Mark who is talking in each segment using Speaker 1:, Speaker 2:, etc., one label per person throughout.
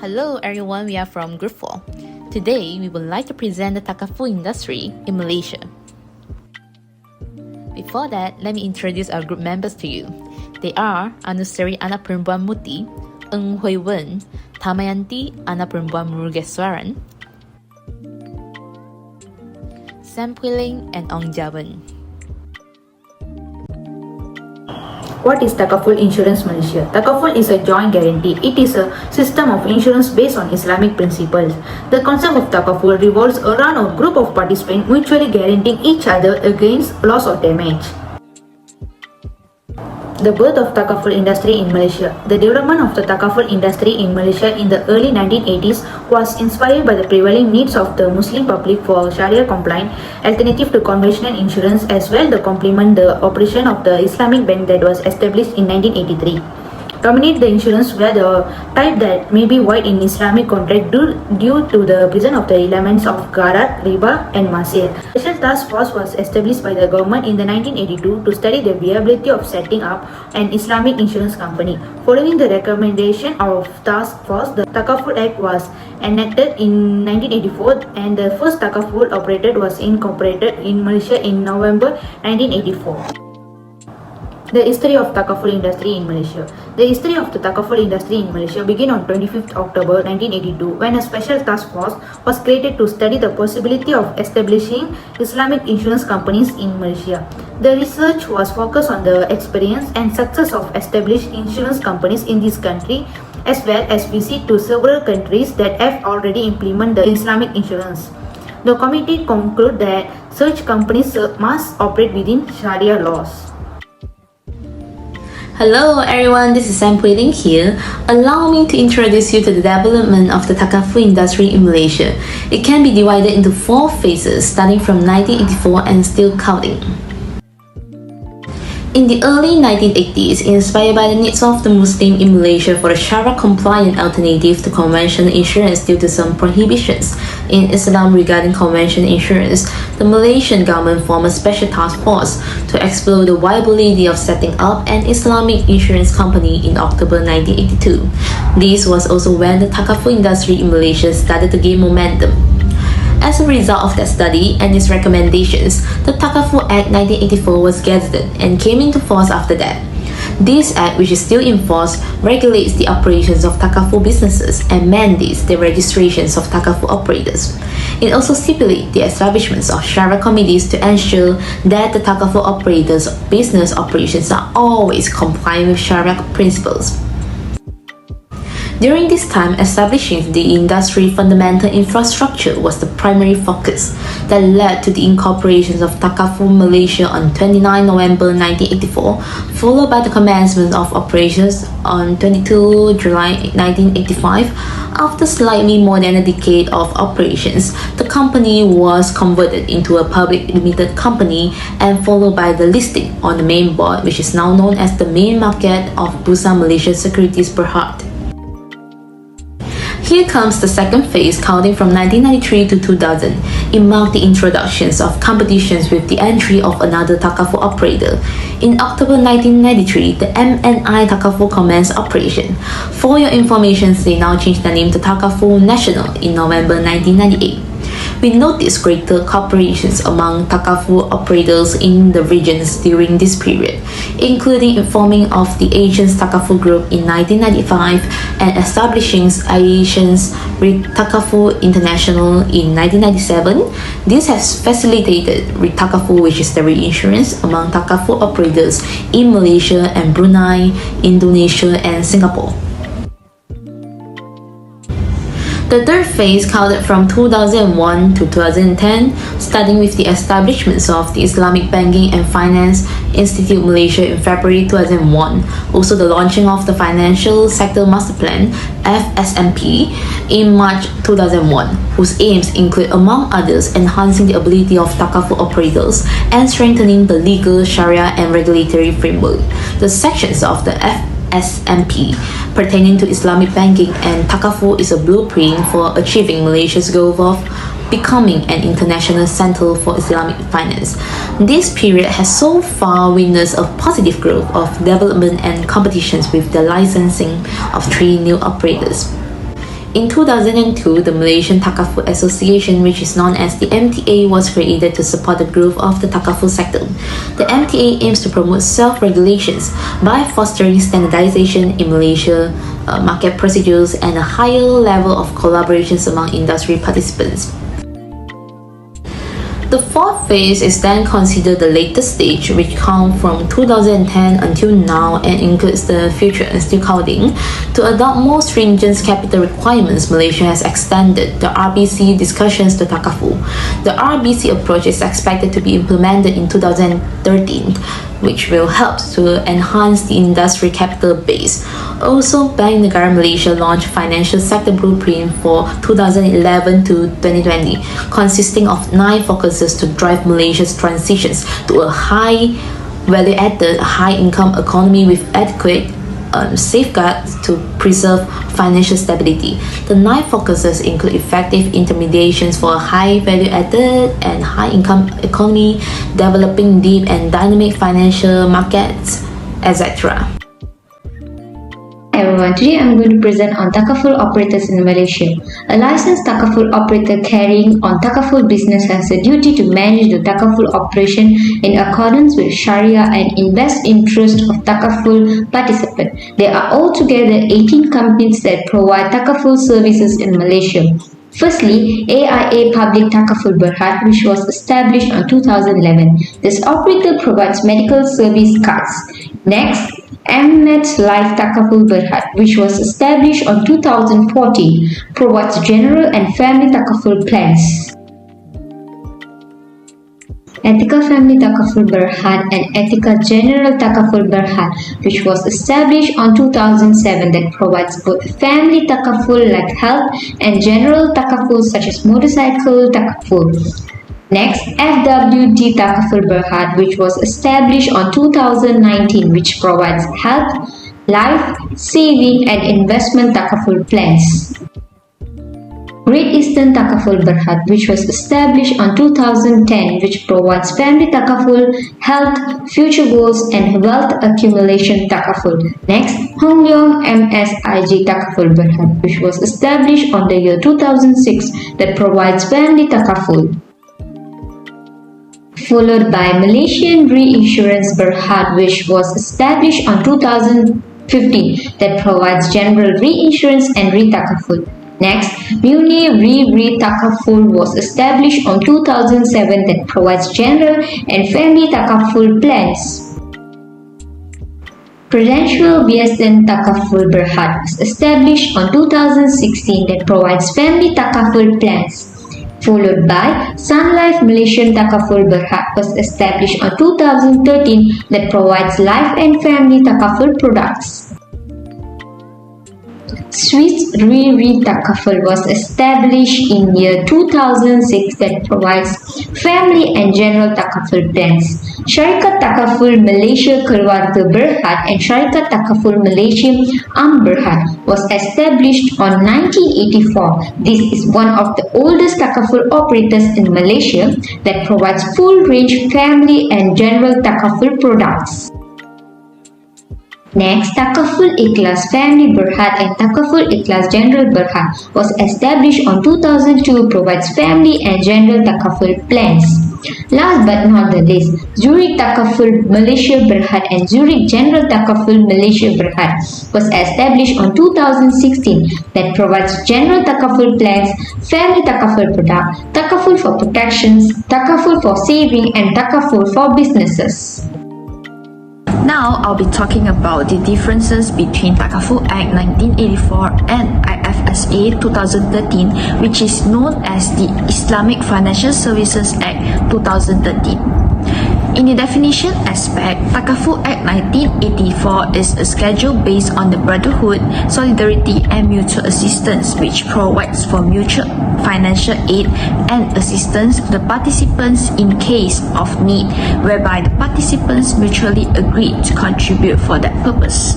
Speaker 1: Hello everyone, we are from Group 4. Today, we would like to present the Takaful industry in Malaysia. Before that, let me introduce our group members to you. They are Anusari Anak Perempuan Muti, Eng Hui Wen, Tamayanti Anak Perempuan Murugeswaran, Sam Puiling, and Ong Jawan.
Speaker 2: What is Takaful Insurance Malaysia? Takaful is a joint guarantee. It is a system of insurance based on Islamic principles. The concept of Takaful revolves around a group of participants mutually guaranteeing each other against loss or damage. The birth of Takaful industry in Malaysia. The development of the Takaful industry in Malaysia in the early 1980s was inspired by the prevailing needs of the Muslim public for Sharia-compliant alternative to conventional insurance, as well to complement the operation of the Islamic bank that was established in 1983. Dominate the insurance were the type that may be void in Islamic contract due to the presence of the elements of gharar, riba, and masir. A special task force was established by the government in the 1982 to study the viability of setting up an Islamic insurance company. Following the recommendation of task force, the Takaful Act was enacted in 1984 and the first Takaful operator was incorporated in Malaysia in November 1984. The history of Takaful industry in Malaysia. The history of the Takaful industry in Malaysia began on 25th October 1982 when a special task force was created to study the possibility of establishing Islamic insurance companies in Malaysia. The research was focused on the experience and success of established insurance companies in this country, as well as visit to several countries that have already implemented the Islamic insurance. The committee concluded that such companies must operate within Sharia laws.
Speaker 1: Hello everyone, this is Sam Puiling here. Allow me to introduce you to the development of the Takaful industry in Malaysia. It can be divided into 4 phases starting from 1984 and still counting. In the early 1980s, inspired by the needs of the Muslim in Malaysia for a Sharia-compliant alternative to conventional insurance due to some prohibitions in Islam regarding conventional insurance, the Malaysian government formed a special task force to explore the viability of setting up an Islamic insurance company in October 1982. This was also when the Takaful industry in Malaysia started to gain momentum. As a result of that study and its recommendations, the Takaful Act 1984 was gazetted and came into force after that. This act, which is still in force, regulates the operations of Takaful businesses and mandates the registrations of Takaful operators. It also stipulates the establishments of Sharia committees to ensure that the Takaful operators' business operations are always compliant with Sharia principles. During this time, establishing the industry fundamental infrastructure was the primary focus that led to the incorporation of Takaful Malaysia on 29 November 1984, followed by the commencement of operations on 22 July 1985. After slightly more than a decade of operations, the company was converted into a public limited company and followed by the listing on the main board, which is now known as the main market of Bursa Malaysia Securities Berhad. Here comes the second phase, counting from 1993 to 2000. It marked the introductions of competitions with the entry of another Takaful operator. In October 1993, the MNI Takaful commenced operation. For your information, they now changed the name to Takaful National in November 1998. We noticed greater cooperations among Takaful operators in the regions during this period, including forming of the Asians Takaful Group in 1995 and establishing Asians with Takaful International in 1997. This has facilitated with Takaful, which is the reinsurance among Takaful operators in Malaysia and Brunei, Indonesia, and Singapore. The third phase counted from 2001 to 2010, starting with the establishments of the Islamic Banking and Finance Institute Malaysia in February 2001, also the launching of the Financial Sector Master Plan (FSMP) in March 2001, whose aims include, among others, enhancing the ability of Takaful operators and strengthening the legal, Sharia, and regulatory framework. The sections of the SMP pertaining to Islamic banking and Takaful is a blueprint for achieving Malaysia's goal of becoming an international center for Islamic finance. This period has so far witnessed a positive growth of development and competitions with the licensing of 3 new operators. In 2002, the Malaysian Takaful Association, which is known as the MTA, was created to support the growth of the Takaful sector. The MTA aims to promote self-regulations by fostering standardization in Malaysia, market procedures, and a higher level of collaborations among industry participants. The fourth phase is then considered the latest stage, which counts from 2010 until now and includes the future and still counting. To adopt more stringent capital requirements, Malaysia has extended the RBC discussions to Takaful. The RBC approach is expected to be implemented in 2013, which will help to enhance the industry capital base. Also, Bank Negara Malaysia launched Financial Sector Blueprint for 2011 to 2020, consisting of 9 focuses to drive Malaysia's transitions to a high value-added, high-income economy with adequate safeguards to preserve financial stability. The 9 focuses include effective intermediations for a high value-added and high-income economy, developing deep and dynamic financial markets, etc.
Speaker 3: Hi everyone, today I'm going to present on Takaful operators in Malaysia. A licensed Takaful operator carrying on Takaful business has a duty to manage the Takaful operation in accordance with Sharia and in best interest of Takaful participants. There are altogether 18 companies that provide Takaful services in Malaysia. Firstly, AIA Public Takaful Berhad, which was established in 2011. This operator provides medical service cards. Next, MNet Life Takaful Berhad, which was established in 2014, provides general and family Takaful plans. Etika Family Takaful Berhad and Etika General Takaful Berhad, which was established in 2007, that provides both family Takaful like health and general Takaful such as motorcycle Takaful. Next, FWD Takaful Berhad, which was established in 2019, which provides health, life, saving and investment Takaful plans. Great Eastern Takaful Berhad, which was established in 2010, which provides family Takaful, health, future goals and wealth accumulation Takaful. Next, Hong Leong MSIG Takaful Berhad, which was established in the year 2006, that provides family Takaful. Followed by Malaysian Reinsurance Berhad, which was established in 2015, that provides general reinsurance and re-Takaful. Next, Muni Re-Takaful was established in 2007, that provides general and family Takaful plans. Prudential BSN Takaful Berhad was established in 2016, that provides family Takaful plans. Followed by Sun Life Malaysian Takaful Berhad was established in 2013, that provides life and family Takaful products. Swiss Re Takaful was established in year 2006, that provides family and general Takaful plans. Syarikat Takaful Malaysia Keluarga Berhad and Syarikat Takaful Malaysia Berhad was established in 1984. This is one of the oldest Takaful operators in Malaysia that provides full range family and general Takaful products. Next, Takaful Ikhlas Family Berhad and Takaful Ikhlas General Berhad was established in 2002, provides family and general Takaful plans. Last but not the least, Zurich Takaful Malaysia Berhad and Zurich General Takaful Malaysia Berhad was established in 2016, that provides general Takaful plans, family Takaful product, Takaful for protections, Takaful for saving and Takaful for businesses.
Speaker 4: Now I'll be talking about the differences between Takaful Act 1984 and IFSA 2013, which is known as the Islamic Financial Services Act 2013. In the definition aspect, Takaful Act 1984 is a schedule based on the brotherhood, solidarity and mutual assistance, which provides for mutual financial aid and assistance to the participants in case of need, whereby the participants mutually agree to contribute for that purpose.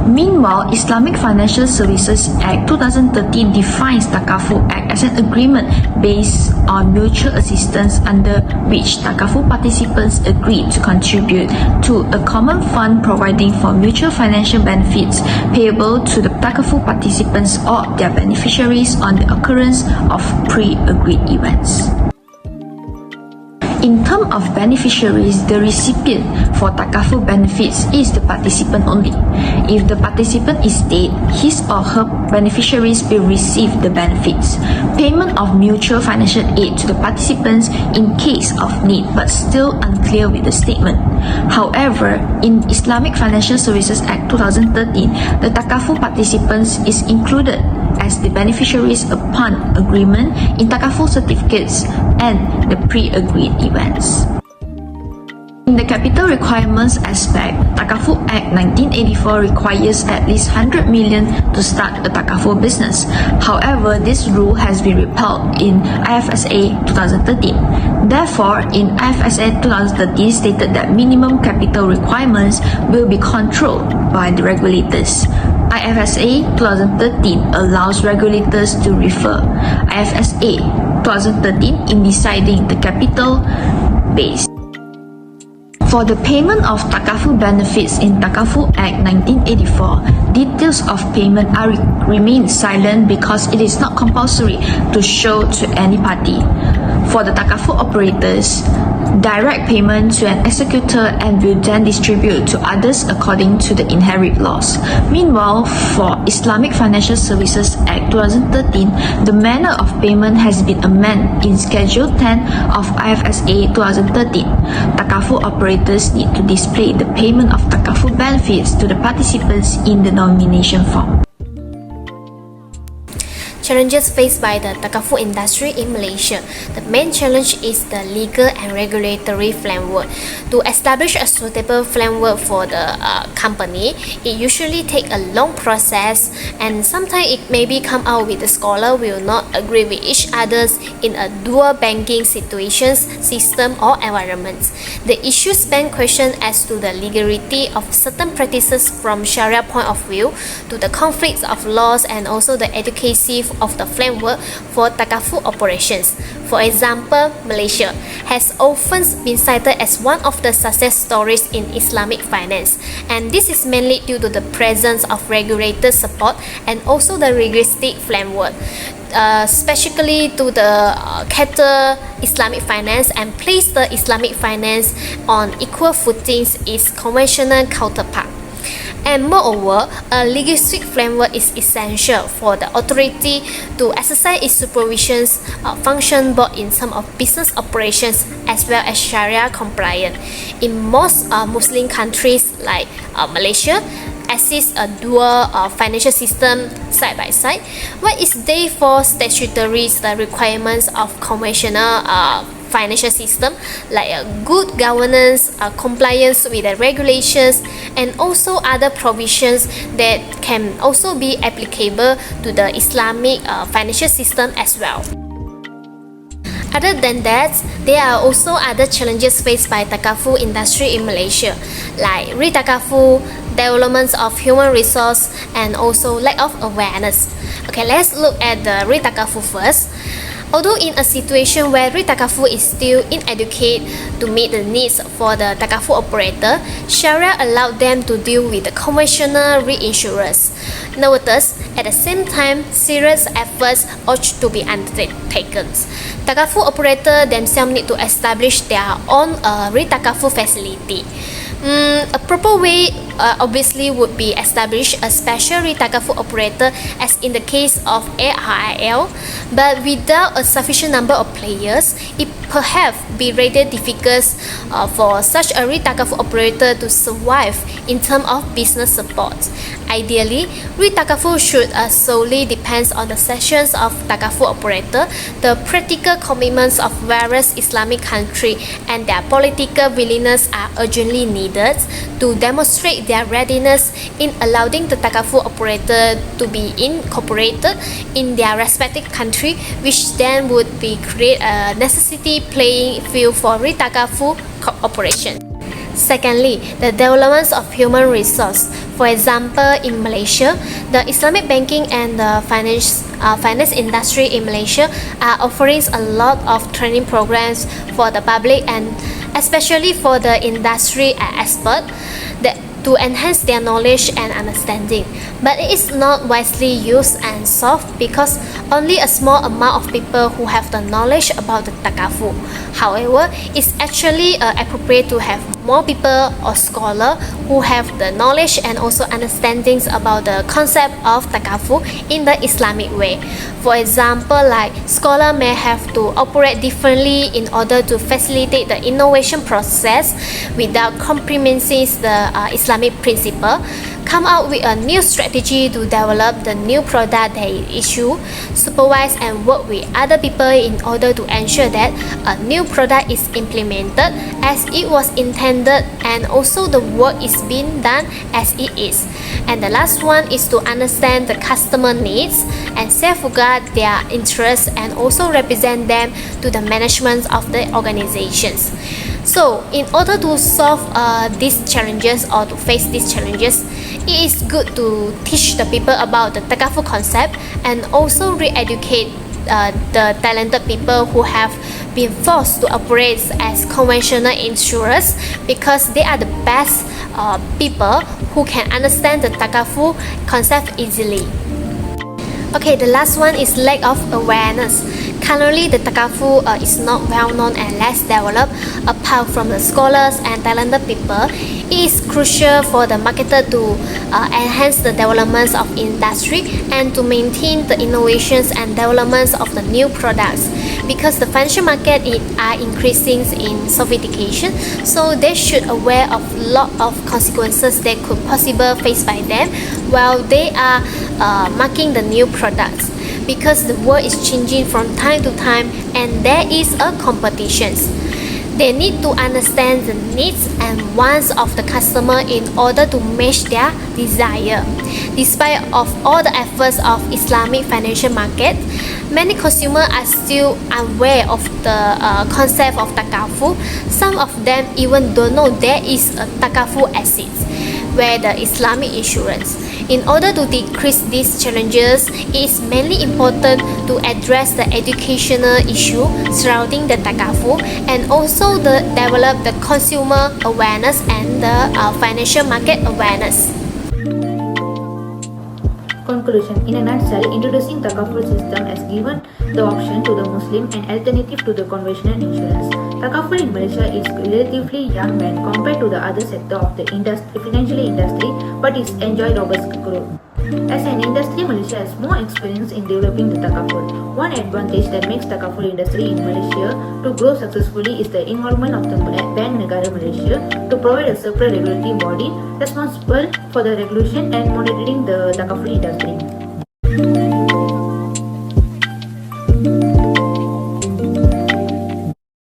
Speaker 4: Meanwhile, Islamic Financial Services Act 2013 defines Takaful Act as an agreement based on mutual assistance under which Takaful participants agree to contribute to a common fund providing for mutual financial benefits payable to the Takaful participants or their beneficiaries on the occurrence of pre-agreed events. In terms of beneficiaries, the recipient for Takaful benefits is the participant only. If the participant is dead, his or her beneficiaries will receive the benefits. Payment of mutual financial aid to the participants in case of need, but still unclear with the statement. However, in Islamic Financial Services Act 2013, the Takaful participants is included as the beneficiaries upon agreement in Takaful certificates and the pre-agreed events. In the capital requirements aspect, Takaful Act 1984 requires at least 100 million to start a Takaful business. However, this rule has been repealed in IFSA 2013. Therefore, in IFSA 2013 stated that minimum capital requirements will be controlled by the regulators. IFSA 2013 allows regulators to refer IFSA 2013 in deciding the capital base. For the payment of Takaful benefits in Takaful Act 1984, details of payment remain silent because it is not compulsory to show to any party. For the Takaful operators, direct payment to an executor and will then distribute to others according to the inherent laws. Meanwhile, for Islamic Financial Services Act 2013, the manner of payment has been amended in Schedule 10 of IFSA 2013. Takaful operators need to display the payment of Takaful benefits to the participants in the nomination form.
Speaker 5: Challenges faced by the Takaful industry in Malaysia. The main challenge is the legal and regulatory framework. To establish a suitable framework for the company, it usually takes a long process, and sometimes it maybe come out with the scholar will not agree with each other in a dual banking situations, system or environments. The issue span question as to the legality of certain practices from Sharia point of view, to the conflicts of laws and also the advocacy of the framework for Takaful operations. For example, Malaysia has often been cited as one of the success stories in Islamic finance, and this is mainly due to the presence of regulator support and also the realistic framework. Especially to the cater Islamic finance and place the Islamic finance on equal footings its conventional counterpart. And moreover, a legalistic framework is essential for the authority to exercise its supervision function both in terms of business operations as well as Sharia compliance. In most Muslim countries like Malaysia, exists a dual financial system side by side. What is therefore statutory the requirements of conventional financial system, like good governance, compliance with the regulations, and also other provisions that can also be applicable to the Islamic financial system as well. Other than that, there are also other challenges faced by Takaful industry in Malaysia, like re-Takaful, development of human resource, and also lack of awareness. Okay, let's look at the re-Takaful first. Although in a situation where re-Takaful is still inadequate to meet the needs for the Takaful operator, Sharia allowed them to deal with the conventional reinsurers. Notice, at the same time, serious efforts ought to be undertaken. Takaful operators themselves need to establish their own re-Takaful facility. A proper way obviously would be establish a special re-Takaful operator as in the case of ARIL, but without a sufficient number of players, it perhaps be rather difficult for such a re-Takaful operator to survive in terms of business support. Ideally, re-Takaful should solely depend on the sessions of Takaful operator, the practical commitments of various Islamic countries, and their political willingness are urgently needed to demonstrate their readiness in allowing the Takaful operator to be incorporated in their respective country, which then would be create a necessity playing field for re-Takaful operation. Secondly, the development of human resource. For example, in Malaysia, the Islamic banking and the finance industry in Malaysia are offering a lot of training programs for the public and especially for the industry expert to enhance their knowledge and understanding. But it is not widely used and solved because only a small amount of people who have the knowledge about the Takaful. However, it's actually appropriate to have more people or scholars who have the knowledge and also understandings about the concept of Takaful in the Islamic way. For example, like scholar may have to operate differently in order to facilitate the innovation process without compromising the Islamic principle, come out with a new strategy to develop the new product they issue, supervise and work with other people in order to ensure that a new product is implemented as it was intended and also the work is being done as it is. And the last one is to understand the customer needs and safeguard their interests and also represent them to the management of the organizations. So, in order to solve these challenges or to face these challenges, it is good to teach the people about the Takaful concept and also re-educate the talented people who have been forced to operate as conventional insurers because they are the best people who can understand the Takaful concept easily. Okay, the last one is lack of awareness. Currently, the Takaful is not well known and less developed. Apart from the scholars and talented people, it is crucial for the marketer to enhance the developments of industry and to maintain the innovations and developments of the new products. Because the financial market are increasing in sophistication, so they should aware of lot of consequences that could possible faced by them while they are marking the new products. Because the world is changing from time to time and there is a competition. They need to understand the needs and wants of the customer in order to match their desire. Despite of all the efforts of Islamic financial market, many consumers are still unaware of the concept of Takaful. Some of them even don't know there is a Takaful assets where the Islamic insurance. In order to decrease these challenges, it is mainly important to address the educational issue surrounding the Takaful and also develop the consumer awareness and the financial market awareness.
Speaker 2: Conclusion. In a nutshell, introducing Takaful system has given the option to the Muslim an alternative to the conventional insurance. Takaful in Malaysia is relatively young when compared to the other sector of the financial industry, but is enjoy robust growth. As an industry, Malaysia has more experience in developing the Takaful. One advantage that makes Takaful industry in Malaysia to grow successfully is the involvement of the Bank Negara Malaysia to provide a separate regulatory body responsible for the regulation and monitoring the Takaful industry.